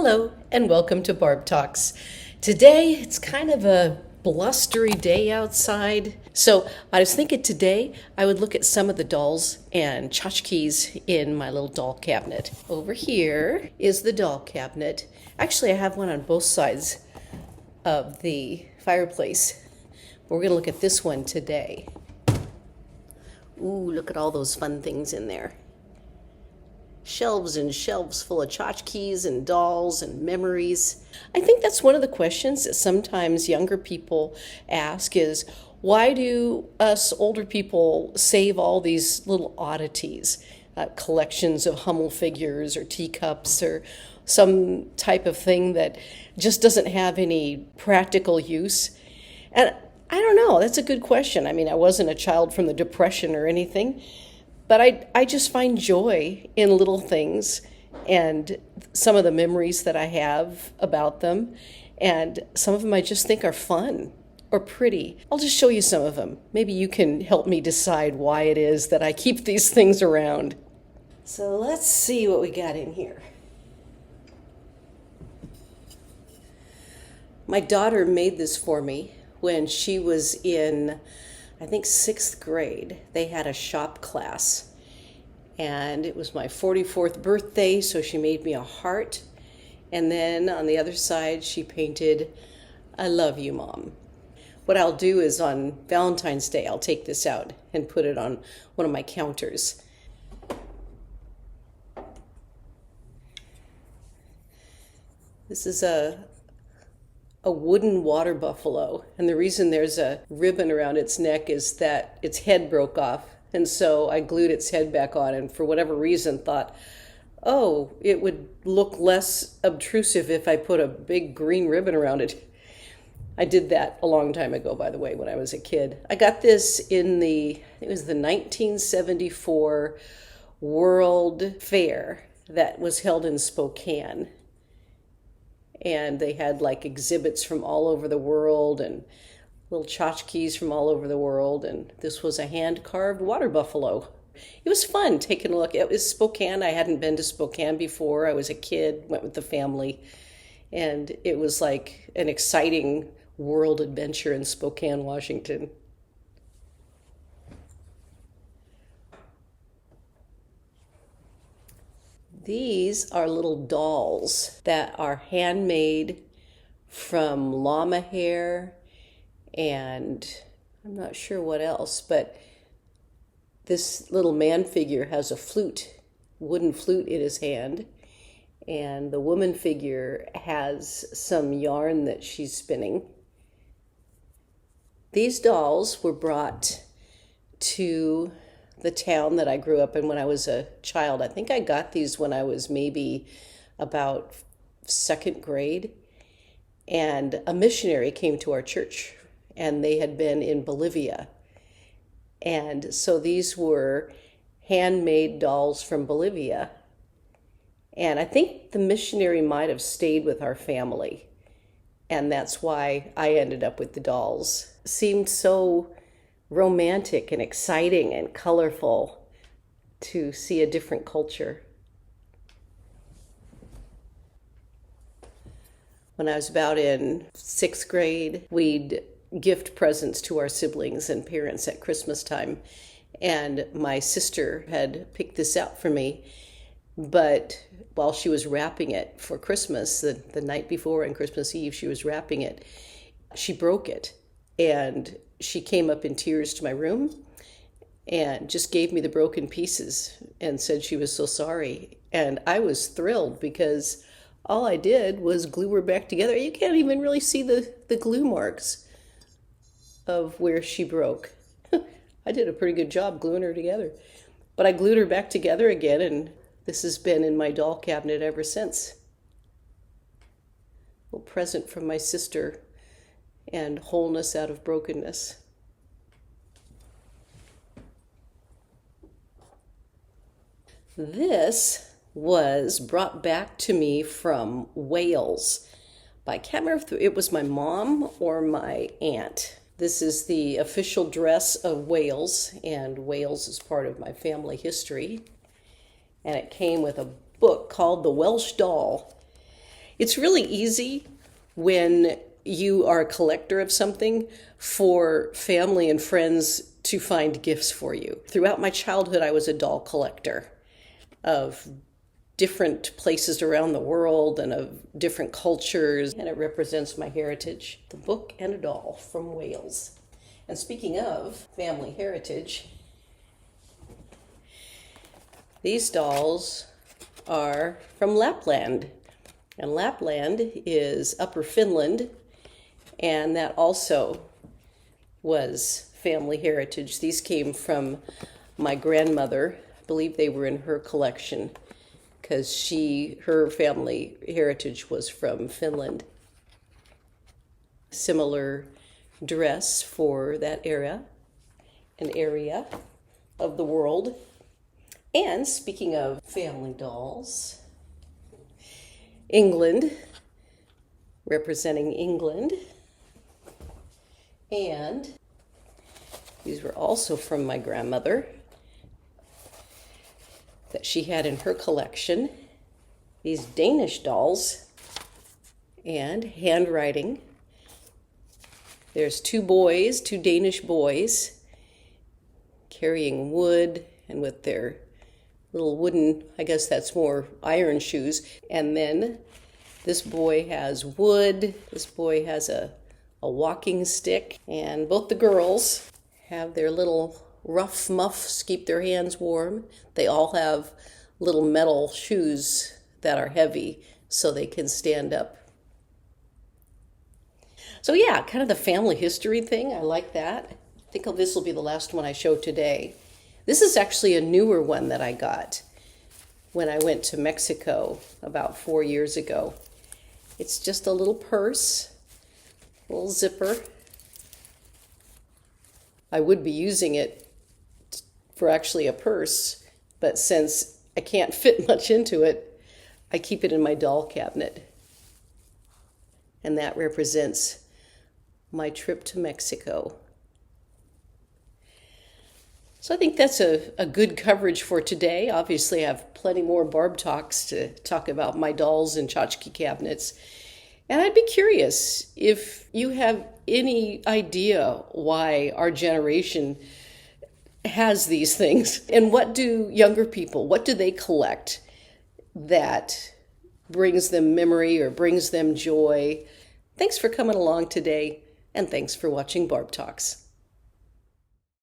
Hello, and welcome to Barb Talks. Today, it's kind of a blustery day outside. So I was thinking today I would look at some of the dolls and tchotchkes in my little doll cabinet. Over here is the doll cabinet. Actually, I have one on both sides of the fireplace. We're going to look at this one today. Ooh, look at all those fun things in there. Shelves and shelves full of tchotchkes and dolls and memories. I think that's one of the questions that sometimes younger people ask is, why do us older people save all these little oddities, collections of Hummel figures or teacups or some type of thing that just doesn't have any practical use? And I don't know, that's a good question. I mean, I wasn't a child from the Depression or anything, but I just find joy in little things and some of the memories that I have about them. And some of them I just think are fun or pretty. I'll just show you some of them. Maybe you can help me decide why it is that I keep these things around. So let's see what we got in here. My daughter made this for me when she was in, I think, 6th grade. They had a shop class, and it was my 44th birthday, so she made me a heart. And then on the other side, she painted, "I love you, Mom." What I'll do is on Valentine's Day, I'll take this out and put it on one of my counters. This is a wooden water buffalo, and the reason there's a ribbon around its neck is that its head broke off, and so I glued its head back on, and for whatever reason thought, oh, it would look less obtrusive if I put a big green ribbon around it. I did that a long time ago, by the way, when I was a kid. I got this in it was the 1974 World Fair that was held in Spokane. And they had like exhibits from all over the world and little tchotchkes from all over the world. And this was a hand-carved water buffalo. It was fun taking a look. It was Spokane. I hadn't been to Spokane before. I was a kid, went with the family. And it was like an exciting world adventure in Spokane, Washington. These are little dolls that are handmade from llama hair and I'm not sure what else, but this little man figure has a flute, wooden flute in his hand, and the woman figure has some yarn that she's spinning. These dolls were brought to the town that I grew up in when I was a child. I think I got these when I was maybe about 2nd grade. And a missionary came to our church, and they had been in Bolivia. And so these were handmade dolls from Bolivia. And I think the missionary might have stayed with our family. And that's why I ended up with the dolls. It seemed so romantic and exciting and colorful to see a different culture. When I was about in 6th grade, we'd gift presents to our siblings and parents at Christmas time. And my sister had picked this out for me, but while she was wrapping it for Christmas, the night before on Christmas Eve, she was wrapping it, she broke it. And she came up in tears to my room and just gave me the broken pieces and said she was so sorry. And I was thrilled because all I did was glue her back together. You can't even really see the glue marks of where she broke. I did a pretty good job gluing her together. But I glued her back together again, and this has been in my doll cabinet ever since. A little present from my sister and wholeness out of brokenness. This was brought back to me from Wales. I can't remember if it was my mom or my aunt. This is the official dress of Wales, and Wales is part of my family history. And it came with a book called The Welsh Doll. It's really easy when you are a collector of something for family and friends to find gifts for you. Throughout my childhood, I was a doll collector of different places around the world and of different cultures, and it represents my heritage. The book and a doll from Wales. And speaking of family heritage, these dolls are from Lapland. And Lapland is Upper Finland, and that also was family heritage. These came from my grandmother. I believe they were in her collection because her family heritage was from Finland. Similar dress for that era, an area of the world. And speaking of family dolls, England, representing England. And these were also from my grandmother that she had in her collection. These Danish dolls and handwriting. There's two Danish boys carrying wood and with their little wooden, I guess that's more iron shoes. And then this boy has wood. This boy has a walking stick. And both the girls have their little rough muffs, keep their hands warm. They all have little metal shoes that are heavy so they can stand up. So yeah, kind of the family history thing. I like that. I think this will be the last one I show today. This is actually a newer one that I got when I went to Mexico about 4 years ago. It's just a little purse, a little zipper. I would be using it for actually a purse, but since I can't fit much into it, I keep it in my doll cabinet. And that represents my trip to Mexico. So I think that's a good coverage for today. Obviously, I have plenty more Barb Talks to talk about my dolls and tchotchke cabinets. And I'd be curious if you have any idea why our generation has these things. And what do younger people, what do they collect that brings them memory or brings them joy? Thanks for coming along today, and thanks for watching Barb Talks.